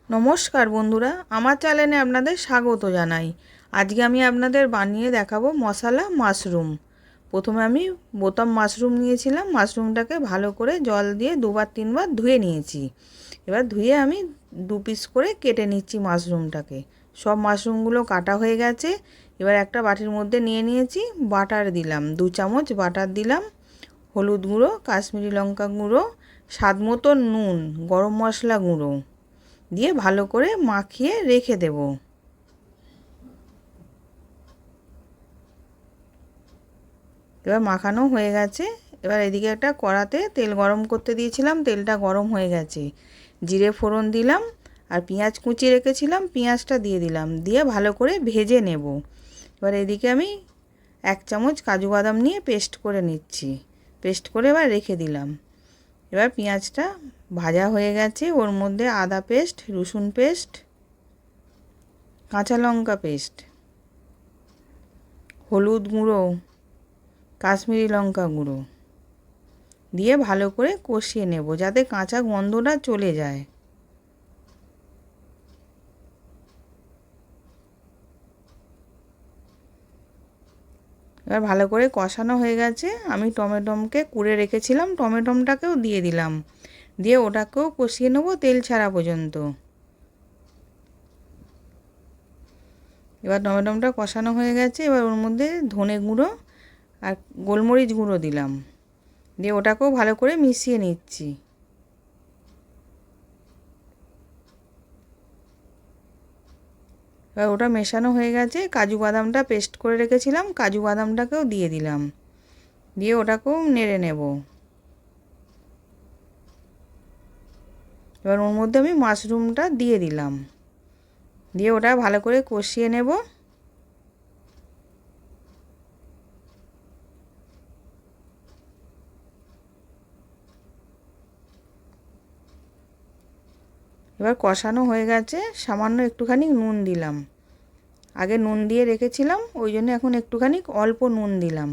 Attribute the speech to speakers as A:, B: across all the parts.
A: নমস্কার বন্ধুরা, আমার চ্যানেলে আপনাদের স্বাগত জানাই। আজকে আমি আপনাদের বানিয়ে দেখাবো মশলা মাশরুম। প্রথমে আমি বোতাম মাশরুম নিয়েছিলাম। মাশরুমটাকে ভালো করে জল দিয়ে দুবার তিনবার ধুয়ে নিয়েছি। এবার ধুয়ে আমি দু পিস করে কেটে নিচ্ছি মাশরুমটাকে। সব মাশরুমগুলো কাটা হয়ে গেছে। এবার একটা বাটির মধ্যে নিয়ে নিয়েছি। বাটার দিলাম, 2 চামচ বাটার দিলাম, হলুদ গুঁড়ো, কাশ্মীরি লঙ্কা গুঁড়ো, স্বাদ মতো নুন, গরম মশলা গুঁড়ো দিয়ে ভালো করে মাখিয়ে রেখে দেব। এবার মাখানো হয়ে গেছে। এবার এদিকে একটা কড়াতে তেল গরম করতে দিয়েছিলাম, তেলটা গরম হয়ে গেছে। জিরে ফোড়ন দিলাম আর পেঁয়াজ কুচিয়ে রেখেছিলাম, পেঁয়াজটা দিয়ে দিলাম, দিয়ে ভালো করে ভেজে নেব। এবার এদিকে আমি 1 চামচ কাজু বাদাম নিয়ে পেস্ট করে নিচ্ছি। পেস্ট করে এবার রেখে দিলাম। এবার পেঁয়াজটা ভাজা হয়ে গেছে। ওর মধ্যে আদা পেস্ট, রসুন পেস্ট, কাঁচা লঙ্কা পেস্ট, হলুদ গুঁড়ো, কাশ্মীরি লঙ্কা গুঁড়ো দিয়ে ভালো করে কষিয়ে নেব, যাতে কাঁচা গন্ধটা চলে যায়। এবার ভালো করে কষানো হয়ে গেছে। আমি টমেটোকে কুড়ে রেখেছিলাম, টমেটোটাকেও দিয়ে দিলাম, দিয়ে ওটাকেও কষিয়ে নেব তেল ছাড়া পর্যন্ত। এবার টমেটোটা কষানো হয়ে গেছে। এবার ওর মধ্যে ধনে গুঁড়ো আর গোলমরিচ গুঁড়ো দিলাম, দিয়ে ওটাকেও ভালো করে মিশিয়ে নিচ্ছি। এবার ওটা মেশানো হয়ে গেছে। কাজু বাদামটা পেস্ট করে রেখেছিলাম, কাজু বাদামটাকেও দিয়ে দিলাম, দিয়ে ওটাকেও নেড়ে নেব। এবার ওর মধ্যে আমি মাশরুমটা দিয়ে দিলাম, দিয়ে ওটা ভালো করে কষিয়ে নেব। এবার কষানো হয়ে গেছে। সামান্য একটুখানি নুন দিলাম, আগে নুন দিয়ে রেখেছিলাম, ওই জন্য এখন একটুখানি অল্প নুন দিলাম,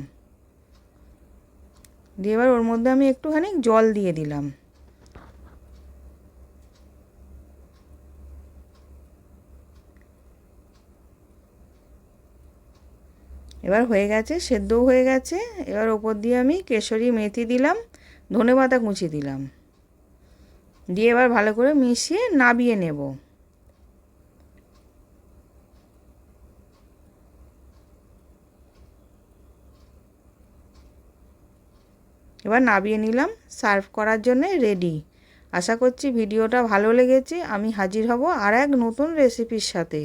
A: দিয়ে এবার ওর মধ্যে আমি একটুখানি জল দিয়ে দিলাম। এবার হয়ে গেছে, সেদ্ধও হয়ে গেছে। এবার ওপর দিয়ে আমি কেশরি মেথি দিলাম, ধনেপাতা কুচি দিলাম, দিয়ে এবার ভালো করে মিশিয়ে নাবিয়ে নেব। এবার নাবিয়ে নিলাম, সার্ভ করার জন্য রেডি। আশা করছি ভিডিওটা ভালো লেগেছে। আমি হাজির হব আর এক নতুন রেসিপির সাথে।